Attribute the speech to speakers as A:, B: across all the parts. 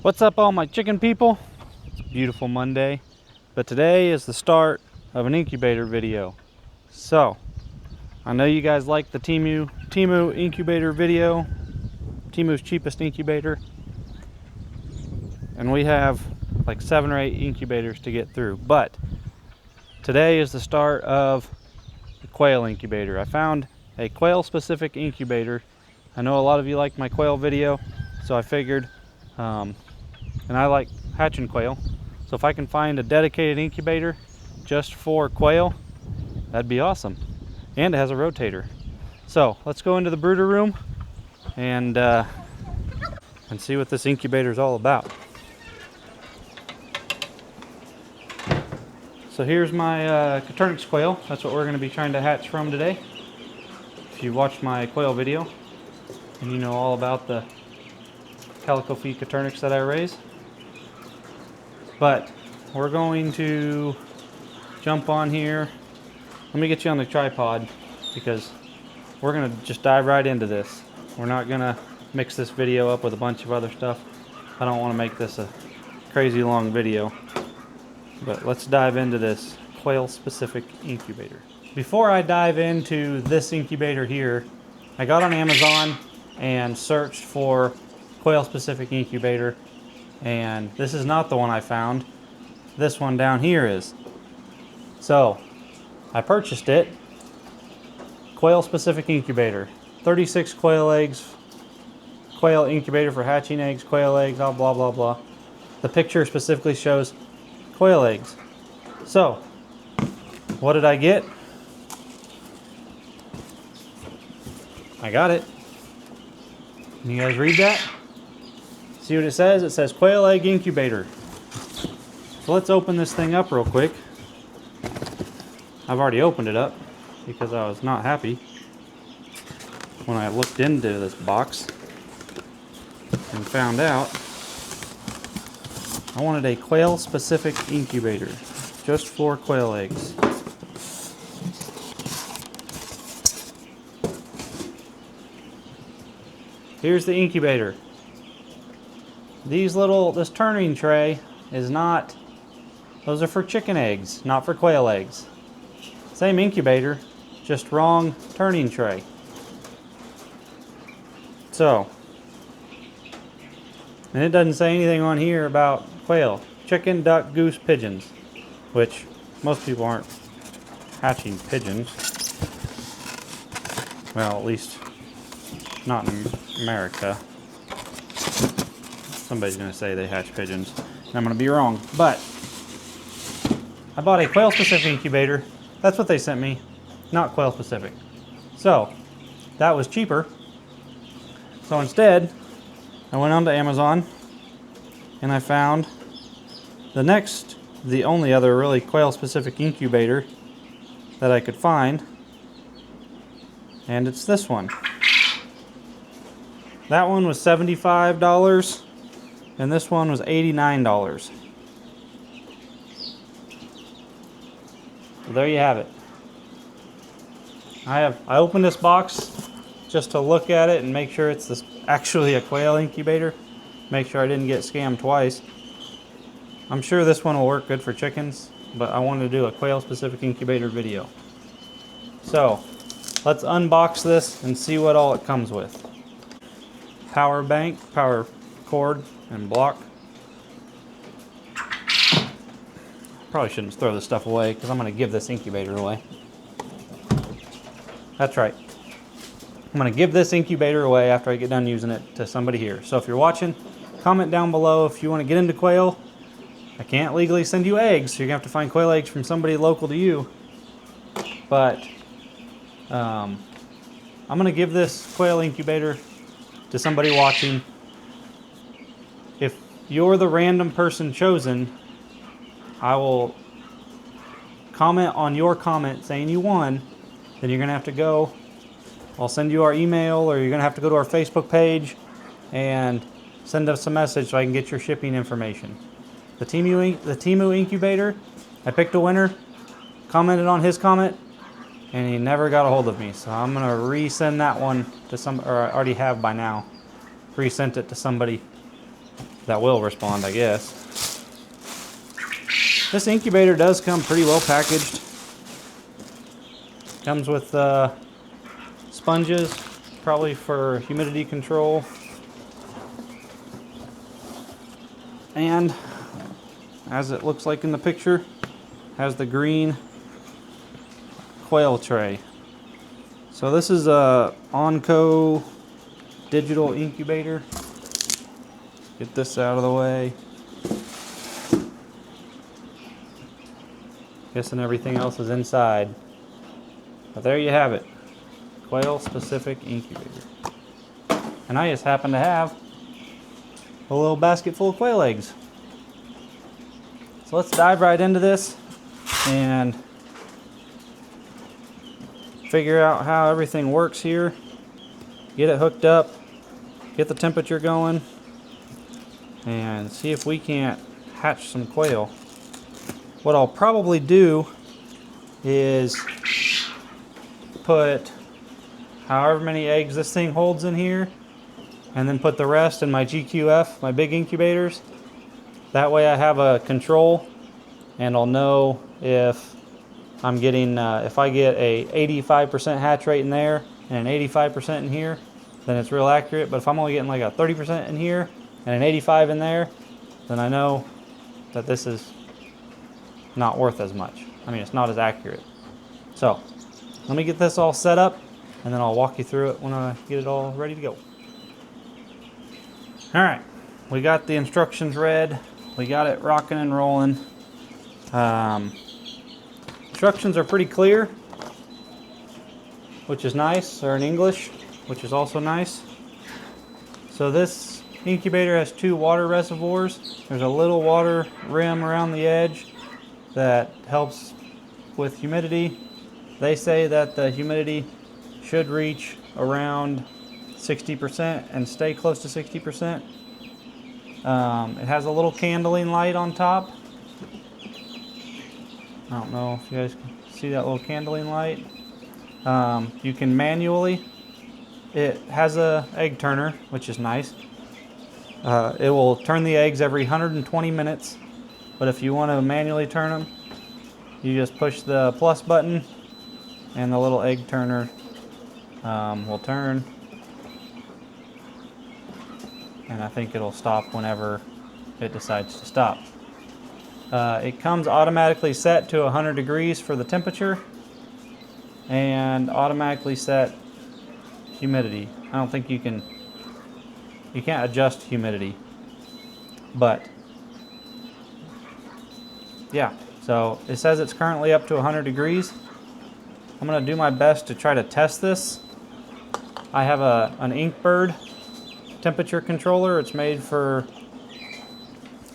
A: What's up, all my chicken people? It's a beautiful Monday, but today is the start of an incubator video. So I know you guys like the Temu incubator video, Temu's cheapest incubator, and we have like 7 or 8 incubators to get through. But today is the start of the Quail incubator. I found a Quail specific incubator. I know a lot of you like my Quail video, so I figured and I like hatching quail, so if I can find a dedicated incubator just for quail, that'd be awesome. And it has a rotator. So let's go into the brooder room and see what this incubator is all about. So here's my Caturnix quail. That's what we're going to be trying to hatch from today. If you watched my quail video and you know all about the calico feed Caturnix that I raise. But we're going to jump on here. Let me get you on the tripod because we're going to just dive right into this. We're not going to mix this video up with a bunch of other stuff. I don't want to make this a crazy long video. But let's dive into this quail specific incubator. Before I dive into this incubator here, I got on Amazon and searched for quail specific incubator, and this is not the one I found. This one down here is. So I purchased it. Quail specific incubator, 36 quail eggs, quail incubator for hatching eggs, quail eggs, blah blah blah blah. The picture specifically shows quail eggs. So what did I get? I got it. Can you guys read that? See what it says? It says quail egg incubator. So let's open this thing up real quick. I've already opened it up because I was not happy when I looked into this box and found out I wanted a quail specific incubator just for quail eggs. Here's the incubator. This turning tray is not, those are for chicken eggs, not for quail eggs. Same incubator, just wrong turning tray. So, and it doesn't say anything on here about quail. Chicken, duck, goose, pigeons, which most people aren't hatching pigeons. Well, at least not in America. Somebody's going to say they hatch pigeons, and I'm going to be wrong. But I bought a quail specific incubator. That's what they sent me, not quail specific. So that was cheaper. So instead, I went onto Amazon and I found the only other really quail specific incubator that I could find, and it's this one. That one was $75 and this one was $89. So there you have it. I opened this box just to look at it and make sure it's actually a quail incubator. Make sure I didn't get scammed twice. I'm sure this one will work good for chickens, but I wanted to do a quail specific incubator video. So let's unbox this and see what all it comes with. Power bank, power cord, and block. Probably shouldn't throw this stuff away because I'm going to give this incubator away. That's right. I'm going to give this incubator away after I get done using it to somebody here. So if you're watching, comment down below if you want to get into quail. I can't legally send you eggs, so you're going to have to find quail eggs from somebody local to you. But I'm going to give this quail incubator to somebody watching. If you're the random person chosen, I will comment on your comment saying you won. Then you're going to have to go. I'll send you our email, or you're going to have to go to our Facebook page and send us a message so I can get your shipping information. The Temu incubator, I picked a winner, commented on his comment, and he never got a hold of me. So I'm going to resend that one to or I already have by now. Resent it to somebody that will respond, I guess. This incubator does come pretty well packaged. Comes with sponges, probably for humidity control. And as it looks like in the picture, has the green quail tray. So this is a Onco digital incubator. Get this out of the way. Guessing everything else is inside. But there you have it. Quail specific incubator. And I just happen to have a little basket full of quail eggs. So let's dive right into this and figure out how everything works here. Get it hooked up, get the temperature going, and see if we can't hatch some quail. What I'll probably do is put however many eggs this thing holds in here, and then put the rest in my GQF, my big incubators. That way I have a control, and I'll know if I'm getting, if I get a 85% hatch rate in there and an 85% in here, then it's real accurate. But if I'm only getting like a 30% in here and an 85 in there, then I know that this is not worth as much. I mean, it's not as accurate. So let me get this all set up, and then I'll walk you through it when I get it all ready to go. All right, we got the instructions read. We got it rocking and rolling. Instructions are pretty clear, which is nice. They're in English, which is also nice. So this incubator has 2 water reservoirs. There's a little water rim around the edge that helps with humidity. They say that the humidity should reach around 60% and stay close to 60%. It has a little candling light on top. I don't know if you guys can see that little candling light. You can manually, it has a egg turner, which is nice. It will turn the eggs every 120 minutes, but if you want to manually turn them, you just push the plus button and the little egg turner will turn, and I think it'll stop whenever it decides to stop. It comes automatically set to 100 degrees for the temperature and automatically set humidity. I don't think you can't adjust humidity, but yeah, so it says it's currently up to 100 degrees. I'm going to do my best to try to test this. I have an Inkbird temperature controller. It's made for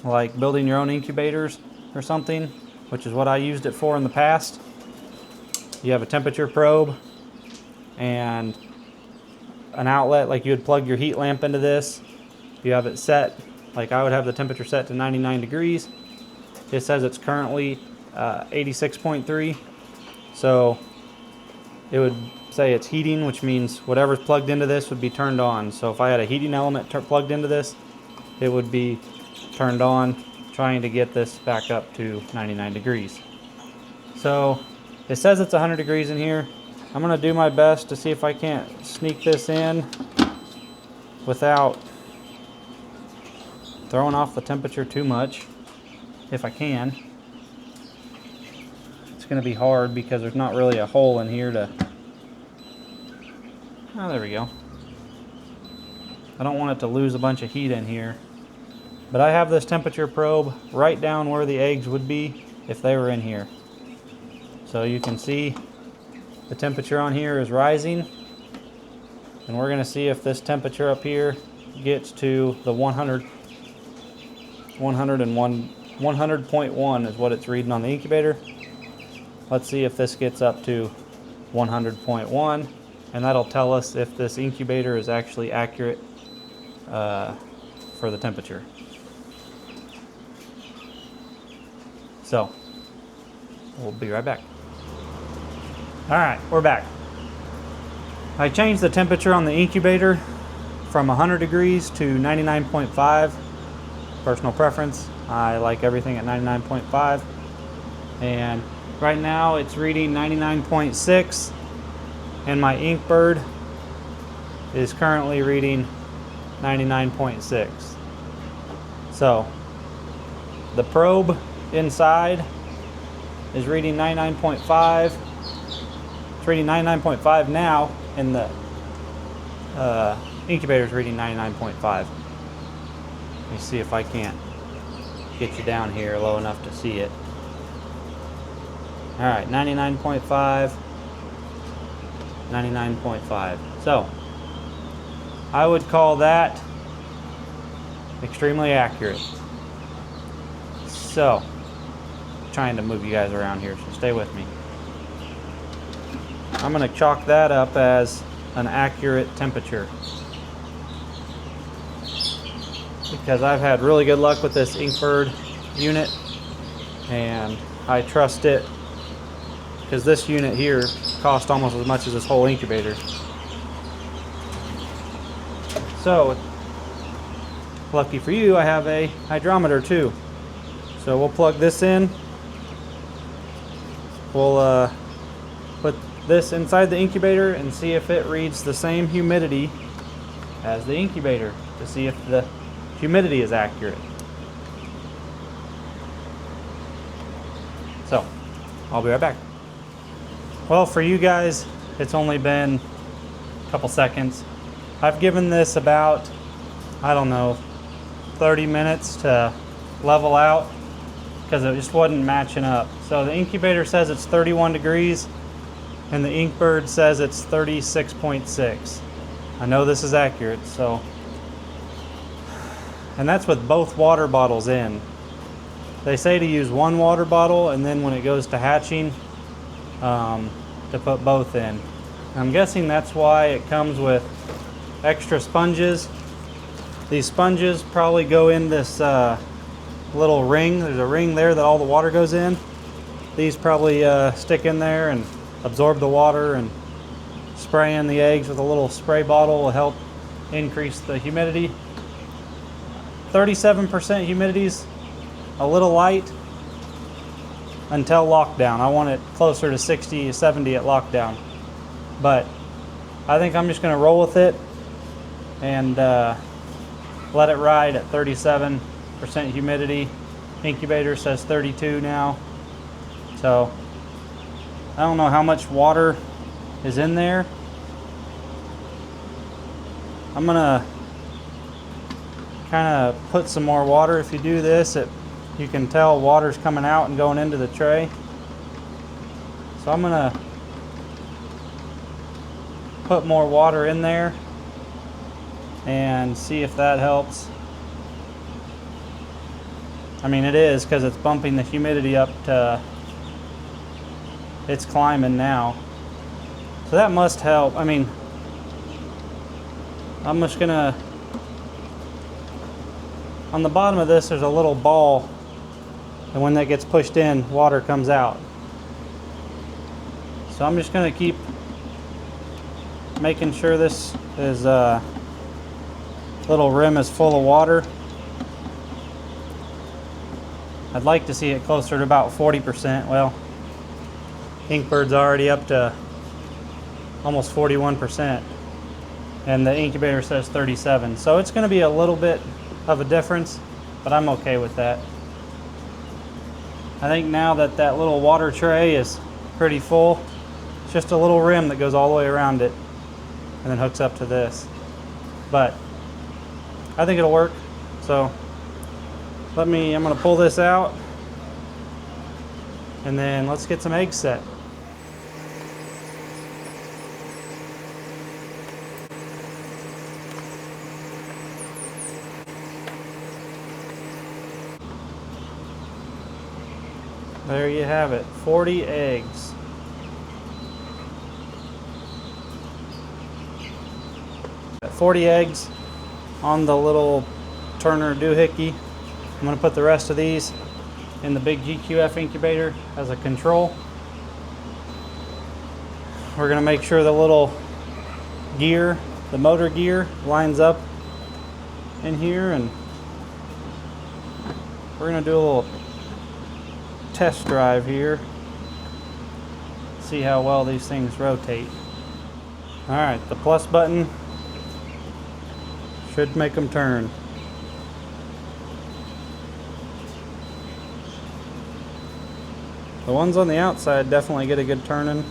A: like building your own incubators or something, which is what I used it for in the past. You have a temperature probe and an outlet, like you would plug your heat lamp into this. You have it set, like I would have the temperature set to 99 degrees. It says it's currently 86.3, so it would say it's heating, which means whatever's plugged into this would be turned on. So if I had a heating element plugged into this, it would be turned on, trying to get this back up to 99 degrees. So it says it's 100 degrees in here. I'm going to do my best to see if I can't sneak this in without throwing off the temperature too much, if I can. It's going to be hard because there's not really a hole in here to... Oh, there we go. I don't want it to lose a bunch of heat in here. But I have this temperature probe right down where the eggs would be if they were in here. So you can see the temperature on here is rising. And we're going to see if this temperature up here gets to the 100.1 is what it's reading on the incubator. Let's see if this gets up to 100.1, and that'll tell us if this incubator is actually accurate for the temperature. So we'll be right back. All right, we're back. I changed the temperature on the incubator from 100 degrees to 99.5. personal preference. I like everything at 99.5, and right now it's reading 99.6, and my Inkbird is currently reading 99.6. So the probe inside is reading 99.5. It's reading 99.5 now, and the incubator is reading 99.5. Let me see if I can't get you down here low enough to see it. All right, 99.5, 99.5. So I would call that extremely accurate. So, trying to move you guys around here, so stay with me. I'm going to chalk that up as an accurate temperature, because I've had really good luck with this Inkbird unit, and I trust it, because this unit here cost almost as much as this whole incubator. So, lucky for you, I have a hydrometer too. So we'll plug this in. We'll put this inside the incubator and see if it reads the same humidity as the incubator, to see if the humidity is accurate. So I'll be right back. Well, for you guys, it's only been a couple seconds. I've given this about, I don't know, 30 minutes to level out, because it just wasn't matching up. So the incubator says it's 31 degrees and the Inkbird says it's 36.6. I know this is accurate, so. And that's with both water bottles in. They say to use one water bottle, and then when it goes to hatching, to put both in. I'm guessing that's why it comes with extra sponges. These sponges probably go in this little ring. There's a ring there that all the water goes in. These probably stick in there and absorb the water, and spraying the eggs with a little spray bottle will help increase the humidity. 37% humidity's a little light until lockdown. I want it closer to 60, 70 at lockdown. But I think I'm just going to roll with it and let it ride at 37% humidity. Incubator says 32 now. So I don't know how much water is in there. I'm gonna kind of put some more water. If you do this, you can tell water's coming out and going into the tray. So I'm gonna put more water in there and see if that helps. I mean, it is, because it's bumping the humidity up to, it's climbing now. So that must help. I mean, I'm just gonna, on the bottom of this there's a little ball, and when that gets pushed in, water comes out. So I'm just gonna keep making sure this is little rim is full of water. I'd like to see it closer to about 40%. Well, Inkbird's already up to almost 41%, and the incubator says 37. So it's going to be a little bit of a difference, but I'm okay with that. I think now that that little water tray is pretty full, it's just a little rim that goes all the way around it and then hooks up to this. But I think it'll work. So I'm going to pull this out, and then let's get some eggs set. There you have it, 40 eggs. Got 40 eggs on the little Turner doohickey. I'm going to put the rest of these in the big GQF incubator as a control. We're going to make sure the little gear, the motor gear, lines up in here, and we're gonna do a little test drive here. See how well these things rotate. Alright, the plus button should make them turn. The ones on the outside definitely get a good turning.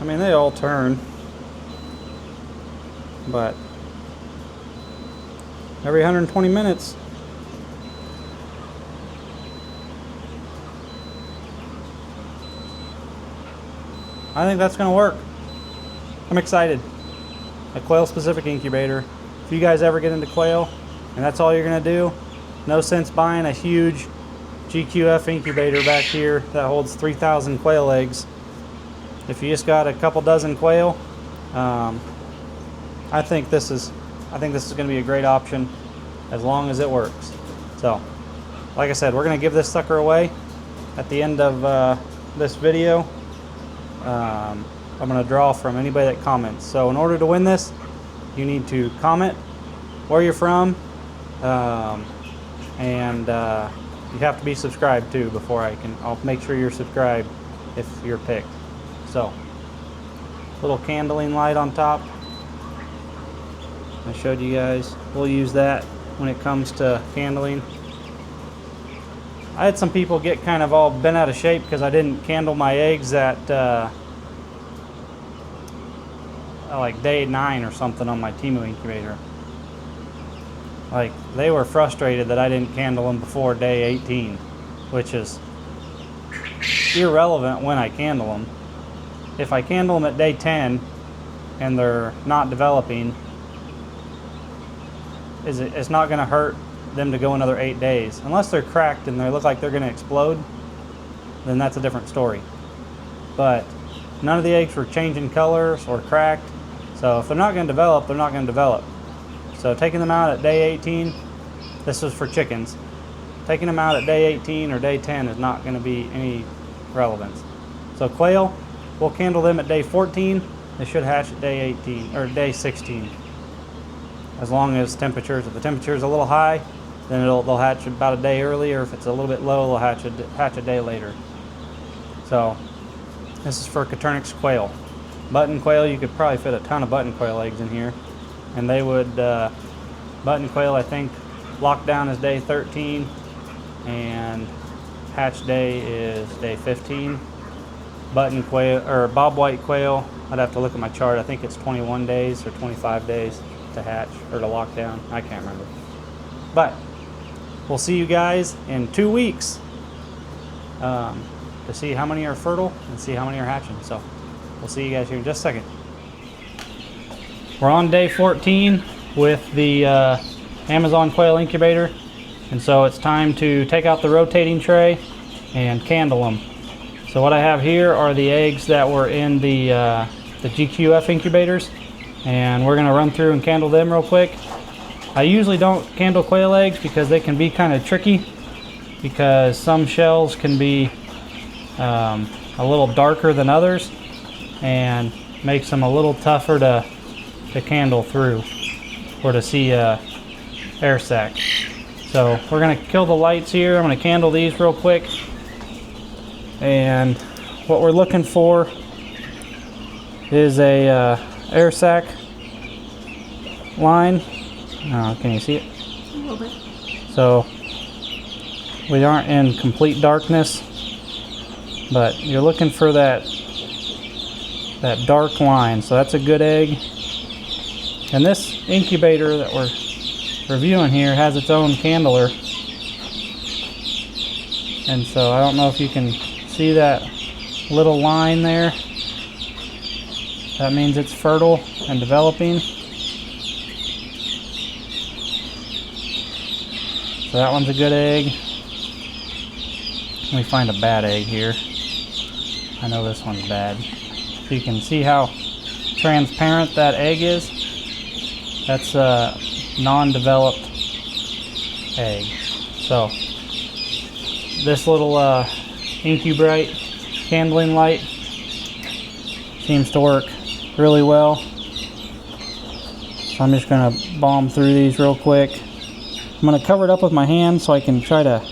A: I mean, they all turn, but every 120 minutes. I think that's going to work. I'm excited. A quail specific incubator. If you guys ever get into quail and that's all you're going to do, no sense buying a huge GQF incubator back here that holds 3,000 quail eggs. If you just got a couple dozen quail, I think this is going to be a great option as long as it works. So, like I said, we're going to give this sucker away at the end of this video. I'm going to draw from anybody that comments. So in order to win this, you need to comment where you're from, and you have to be subscribed too before I'll make sure you're subscribed if you're picked. So, little candling light on top. I showed you guys. We'll use that when it comes to candling. I had some people get kind of all bent out of shape because I didn't candle my eggs at like day 9 or something on my Temu incubator. Like, they were frustrated that I didn't candle them before day 18, which is irrelevant when I candle them. If I candle them at day 10 and they're not developing, it's not going to hurt them to go another 8 days. Unless they're cracked and they look like they're going to explode, then that's a different story. But none of the eggs were changing colors or cracked, so if they're not going to develop, they're not going to develop. So taking them out at day 18, this was for chickens. Taking them out at day 18 or day 10 is not going to be any relevance. So quail, we'll candle them at day 14. They should hatch at day 18 or day 16. As long as temperatures, if the temperature is a little high, then they'll hatch about a day early, or if it's a little bit low, they'll hatch a day later. So this is for Coturnix quail. Button quail, you could probably fit a ton of button quail eggs in here, and they would button quail, I think lockdown is day 13 and hatch day is day 15. Button quail or bob white quail, I'd have to look at my chart. I think it's 21 days or 25 days to hatch or to lock down. I can't remember. But we'll see you guys in 2 weeks to see how many are fertile and see how many are hatching. So we'll see you guys here in just a second. We're on day 14 with the Amazon Quail Incubator, and so it's time to take out the rotating tray and candle them. So what I have here are the eggs that were in the GQF incubators, and we're going to run through and candle them real quick. I usually don't candle quail eggs because they can be kind of tricky, because some shells can be a little darker than others and makes them a little tougher to candle through or to see air sac. So we're going to kill the lights here. I'm going to candle these real quick, and what we're looking for is a air sac line. Can you see it?
B: A little bit.
A: So we aren't in complete darkness, but you're looking for that dark line. So that's a good egg. And this incubator that we're reviewing here has its own candler. And so I don't know if you can see that little line there. That means it's fertile and developing. So that one's a good egg. Let me find a bad egg here. I know this one's bad. So you can see how transparent that egg is. That's a non-developed egg. So this little Incubrite candling light seems to work really well. So I'm just going to bomb through these real quick. I'm going to cover it up with my hand so I can try to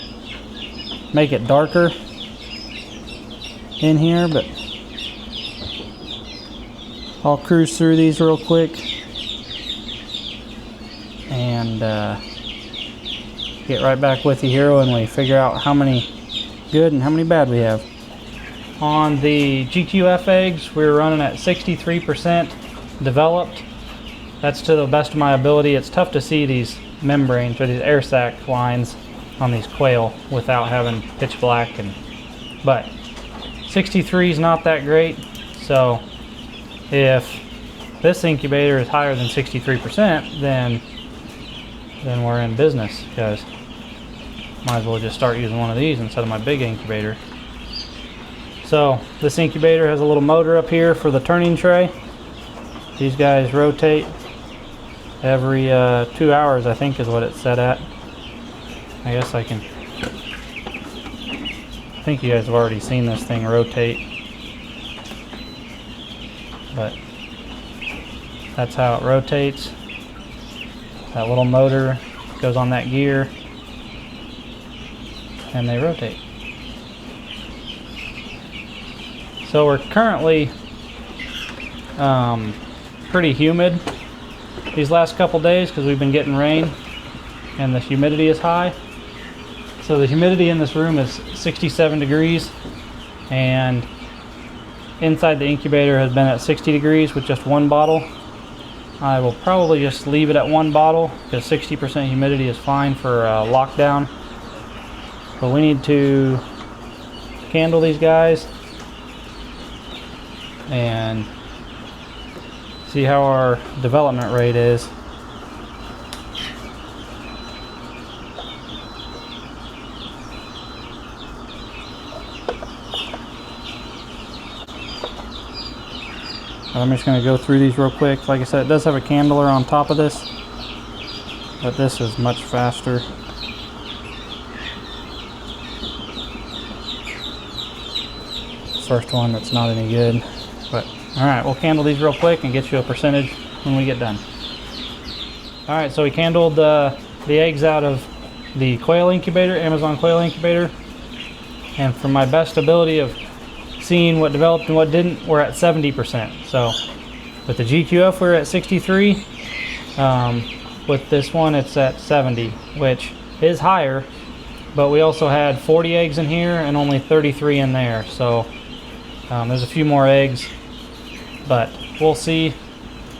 A: make it darker in here, but I'll cruise through these real quick and get right back with you here when we figure out how many good and how many bad we have. On the GQF eggs, we're running at 63% developed. That's to the best of my ability. It's tough to see these membranes or these air sac lines on these quail without having pitch black, but 63 is not that great. So if this incubator is higher than 63%, then we're in business, because might as well just start using one of these instead of my big incubator. So this incubator has a little motor up here for the turning tray. These guys rotate every 2 hours, I think is what it's set at. I guess I think you guys have already seen this thing rotate, but that's how it rotates. That little motor goes on that gear and they rotate. So we're currently pretty humid these last couple days because we've been getting rain and the humidity is high. So the humidity in this room is 67 degrees, and inside the incubator has been at 60 degrees with just one bottle. I will probably just leave it at one bottle because 60% humidity is fine for lockdown. But we need to candle these guys and see how our development rate is. I'm just going to go through these real quick. Like I said, it does have a candler on top of this, but this is much faster. First one that's not any good, but all right, we'll candle these real quick and get you a percentage when we get done. All right, so we candled the eggs out of the quail incubator, Amazon quail incubator, and from my best ability of seeing what developed and what didn't, we're at 70%. So with the GQF we're at 63. With this one it's at 70, which is higher, but we also had 40 eggs in here and only 33 in there. So there's a few more eggs, but we'll see.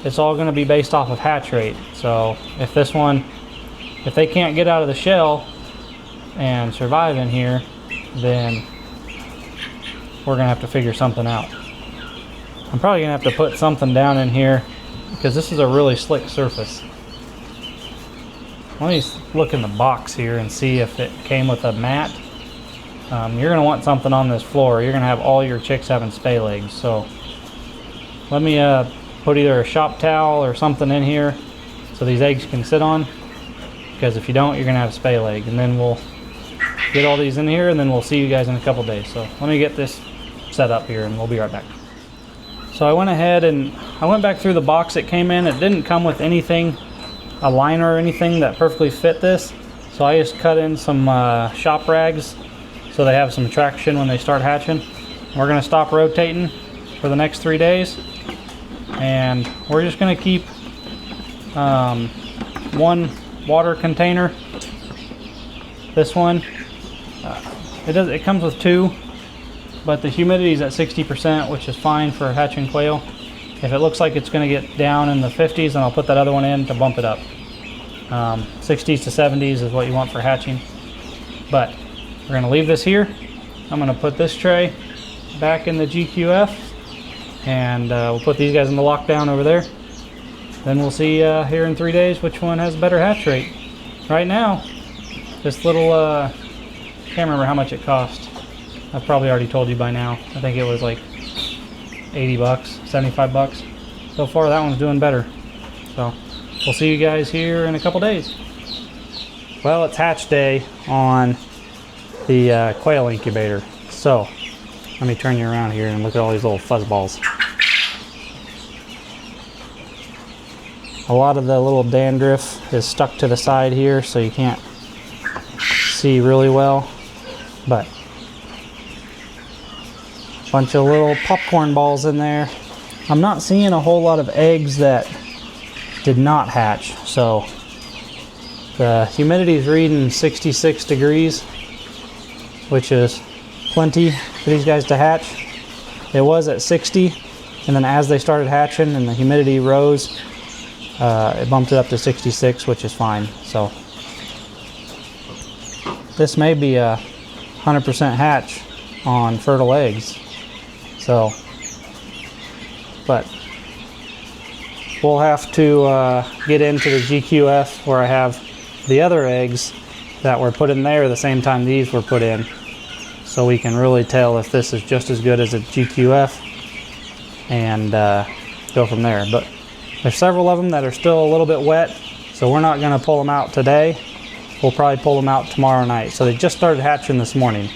A: It's all going to be based off of hatch rate. So if they can't get out of the shell and survive in here, then we're gonna have to figure something out. I'm probably gonna have to put something down in here because this is a really slick surface. Let me look in the box here and see if it came with a mat. You're gonna want something on this floor. You're gonna have all your chicks having spay legs. So let me put either a shop towel or something in here so these eggs can sit on, because if you don't, you're gonna have spay leg. And then we'll get all these in here and then we'll see you guys in a couple days. So let me get this set up here and we'll be right back. So I went ahead and I went back through the box it came in. It didn't come with anything, a liner or anything that perfectly fit this. So I just cut in some shop rags so they have some traction when they start hatching. We're gonna stop rotating for the next 3 days, and we're just gonna keep one water container. This one, it comes with 2. But the humidity is at 60%, which is fine for hatching quail. If it looks like it's going to get down in the 50s, then I'll put that other one in to bump it up. 60s to 70s is what you want for hatching. But we're going to leave this here. I'm going to put this tray back in the GQF, and we'll put these guys in the lockdown over there. Then we'll see here in 3 days which one has a better hatch rate. Right now, this little, can't remember how much it cost. I've probably already told you by now. I think it was like 80 bucks, 75 bucks. So far that one's doing better. So we'll see you guys here in a couple days. Well, it's hatch day on the quail incubator. So let me turn you around here and look at all these little fuzz balls. A lot of the little dandruff is stuck to the side here, so you can't see really well, but a bunch of little popcorn balls in there. I'm not seeing a whole lot of eggs that did not hatch, so the humidity is reading 66 degrees, which is plenty for these guys to hatch. It was at 60, and then as they started hatching and the humidity rose, it bumped it up to 66, which is fine. So this may be a 100% hatch on fertile eggs. So, but we'll have to get into the GQF where I have the other eggs that were put in there the same time these were put in, so we can really tell if this is just as good as a GQF and go from there. But there's several of them that are still a little bit wet, so we're not going to pull them out today. We'll probably pull them out tomorrow night. So they just started hatching this morning.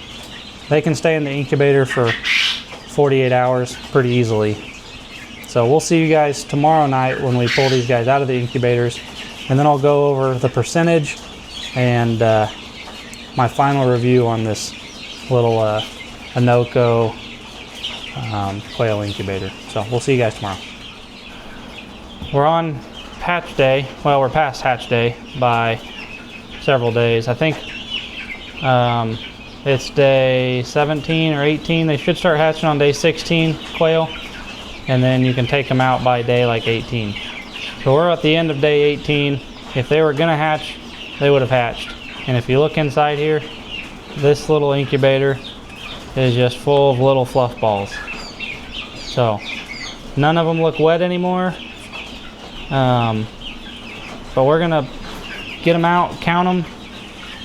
A: They can stay in the incubator for 48 hours pretty easily. So we'll see you guys tomorrow night when we pull these guys out of the incubators, and then I'll go over the percentage and my final review on this little Anoco quail incubator. So we'll see you guys tomorrow. We're on hatch day. Well, we're past hatch day by several days. I think it's day 17 or 18. They should start hatching on day 16, quail, and then you can take them out by day like 18. So we're at the end of day 18. If they were gonna hatch, they would have hatched. And if you look inside here, this little incubator is just full of little fluff balls. So none of them look wet anymore. But we're gonna get them out, count them,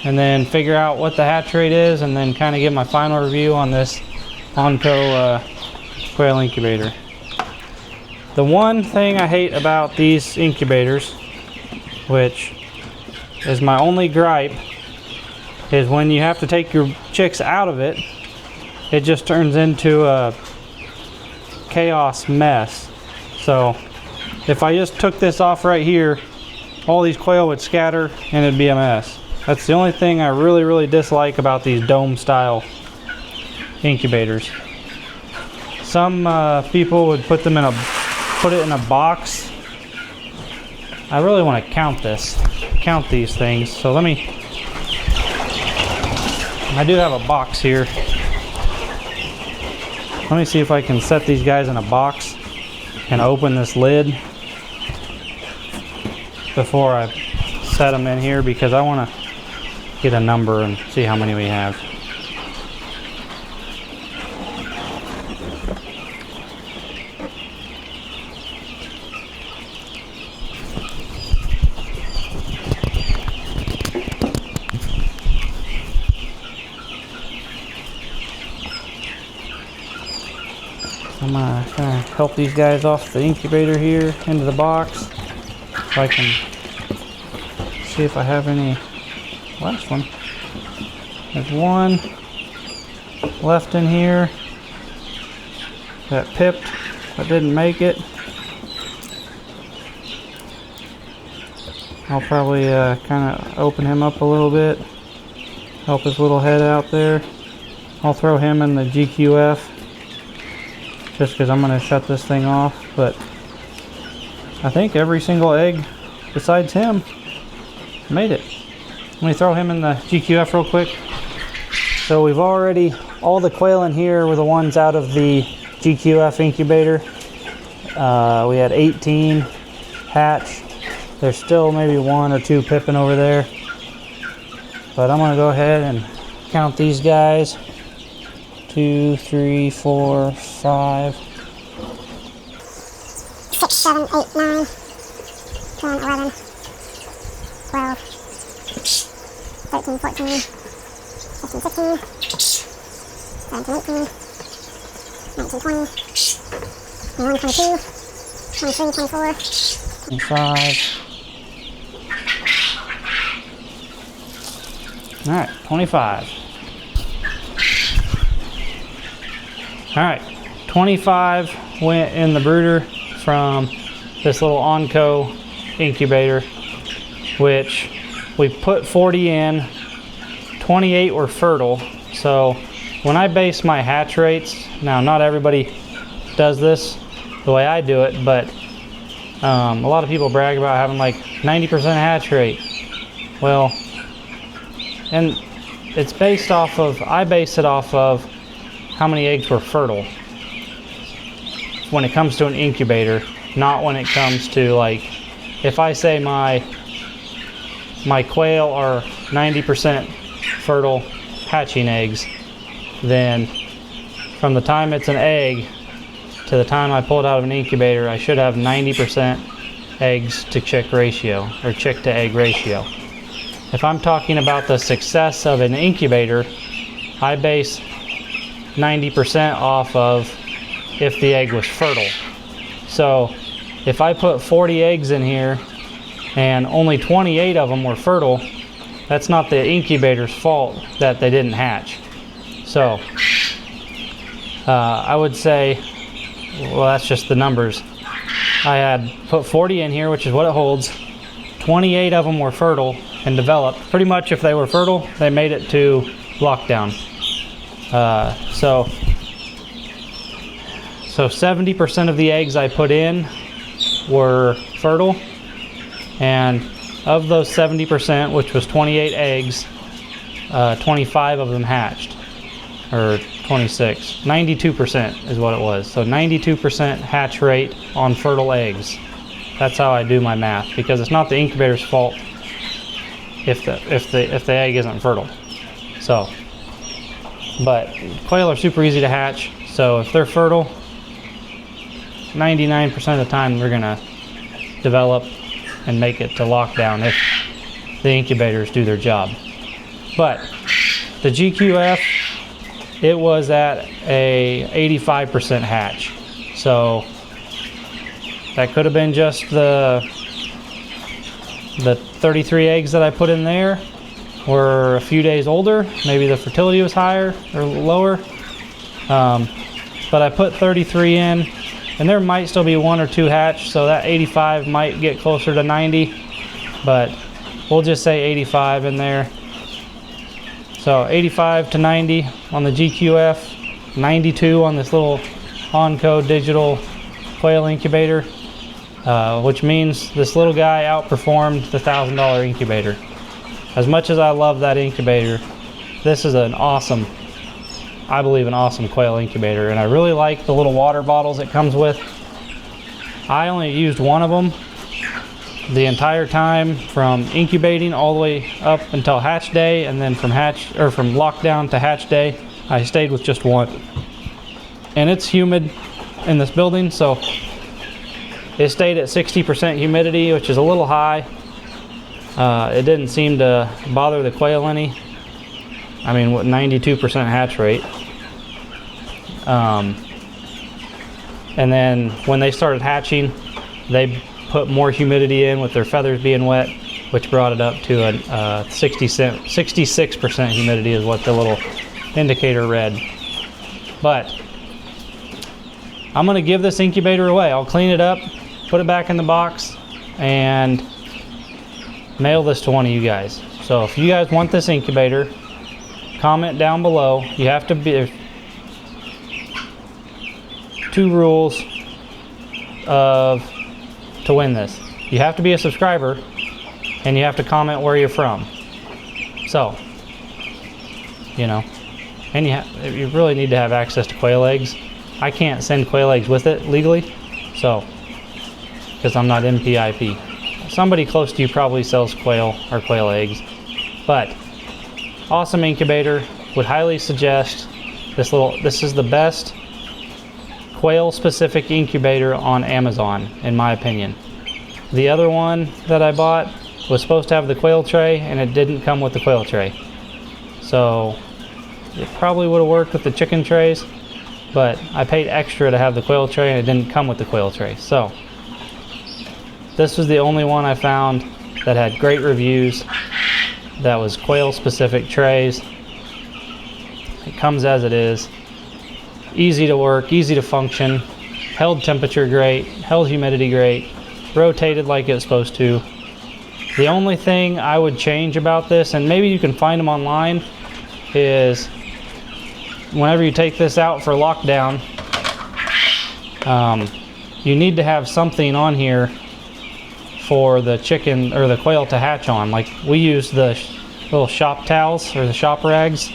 A: and then figure out what the hatch rate is, and then kind of give my final review on this Onco quail incubator. The one thing I hate about these incubators, which is my only gripe, is when you have to take your chicks out of it, it just turns into a chaos mess. So if I just took this off right here, all these quail would scatter and it'd be a mess. That's the only thing I really dislike about these dome style incubators. Some people would put it in a box. I really want to count these things. So I do have a box here. Let me see if I can set these guys in a box and open this lid before I set them in here, because I want to get a number and see how many we have. I'm gonna help these guys off the incubator here into the box, so I can see if I have any. Last one. There's one left in here that pipped but didn't make it. I'll probably kind of open him up a little bit, help his little head out there. I'll throw him in the GQF just because I'm going to shut this thing off, but I think every single egg besides him made it. Let me throw him in the GQF real quick. So we've already, all the quail in here were the ones out of the GQF incubator. We had 18 hatch. There's still maybe 1 or 2 pipping over there. But I'm gonna go ahead and count these guys. 2, 3, 4, 5. 6, 7, 8, 9, 10, 11, 12, 13, 14, 15, 16, 17, 18, 19, 20, 21, 22, 23, 24, 25. Alright, 25. Alright, 25 went in the brooder from this little Onco incubator, which we put 40 in, 28 were fertile. So when I base my hatch rates, now not everybody does this the way I do it, but a lot of people brag about having like 90% hatch rate. Well, and it's based off of, I base it off of how many eggs were fertile when it comes to an incubator, not when it comes to, like, if I say my quail are 90% fertile hatching eggs, then from the time it's an egg to the time I pull it out of an incubator, I should have 90% eggs to chick ratio, or chick to egg ratio. If I'm talking about the success of an incubator, I base 90% off of if the egg was fertile. So if I put 40 eggs in here and only 28 of them were fertile, that's not the incubator's fault that they didn't hatch. So I would say, well, that's just the numbers. I had put 40 in here, which is what it holds. 28 of them were fertile and developed. Pretty much if they were fertile, they made it to lockdown. So 70% of the eggs I put in were fertile, and of those 70%, which was 28 eggs, 25 of them hatched, or 26. 92% is what it was. So 92% hatch rate on fertile eggs. That's how I do my math, because it's not the incubator's fault if the egg isn't fertile. So, but quail are super easy to hatch. So if they're fertile, 99% of the time they're gonna develop and make it to lockdown if the incubators do their job. But the GQF, it was at a 85% hatch. So that could have been just the 33 eggs that I put in there were a few days older. Maybe the fertility was higher or lower. But I put 33 in, and there might still be one or two hatch, so that 85 might get closer to 90, but we'll just say 85 in there. So 85 to 90 on the GQF, 92 on this little Onco digital quail incubator, which means this little guy outperformed the $1,000 incubator. As much as I love that incubator, this is an awesome, I believe, an awesome quail incubator, and I really like the little water bottles it comes with. I only used one of them the entire time from incubating all the way up until hatch day, and then from lockdown to hatch day, I stayed with just one. And it's humid in this building, so it stayed at 60% humidity, which is a little high. It didn't seem to bother the quail any. I mean, what, 92% hatch rate. And then when they started hatching, they put more humidity in with their feathers being wet, which brought it up to a 66% humidity is what the little indicator read. But I'm gonna give this incubator away. I'll clean it up, put it back in the box, and mail this to one of you guys. So if you guys want this incubator, comment down below. You have to be, there's 2 rules to win this. You have to be a subscriber, and you have to comment where you're from. So, you know, and you really need to have access to quail eggs. I can't send quail eggs with it legally, so, because I'm not MPIP. Somebody close to you probably sells quail or quail eggs, but awesome incubator. Would highly suggest this is the best quail specific incubator on Amazon, in my opinion. The other one that I bought was supposed to have the quail tray, and it didn't come with the quail tray. So it probably would have worked with the chicken trays, but I paid extra to have the quail tray, and it didn't come with the quail tray. So this was the only one I found that had great reviews, that was quail specific trays. It comes as it is. Easy to work, easy to function, held temperature great, held humidity great. rotated like it's supposed to. The only thing I would change about this, and maybe you can find them online, is whenever you take this out for lockdown, you need to have something on here for the chicken or the quail to hatch on. Like we use the little shop towels or the shop rags.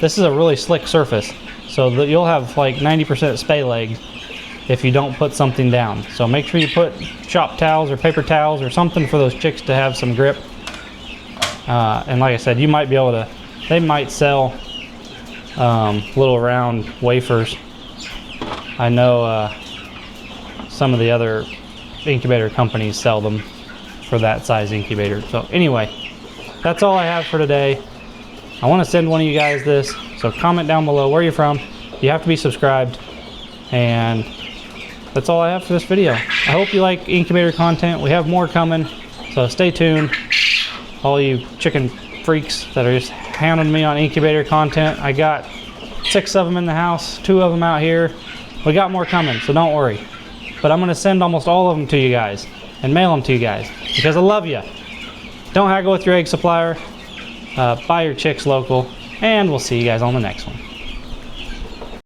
A: This is a really slick surface, so that you'll have like 90% spay leg if you don't put something down. So make sure you put shop towels or paper towels or something for those chicks to have some grip. And like I said, you might be able to, they might sell little round wafers. I know some of the other incubator companies sell them for that size incubator. So anyway, that's all I have for today. I want to send one of you guys this, so comment down below where you're from. You have to be subscribed, and that's all I have for this video. I hope you like incubator content. We have more coming, so stay tuned. All you chicken freaks that are just hounding me on incubator content, I got 6 of them in the house, 2 of them out here. We got more coming, so don't worry. But I'm gonna send almost all of them to you guys and mail them to you guys because I love you. Don't haggle with your egg supplier. Buy your chicks local, and we'll see you guys on the next one.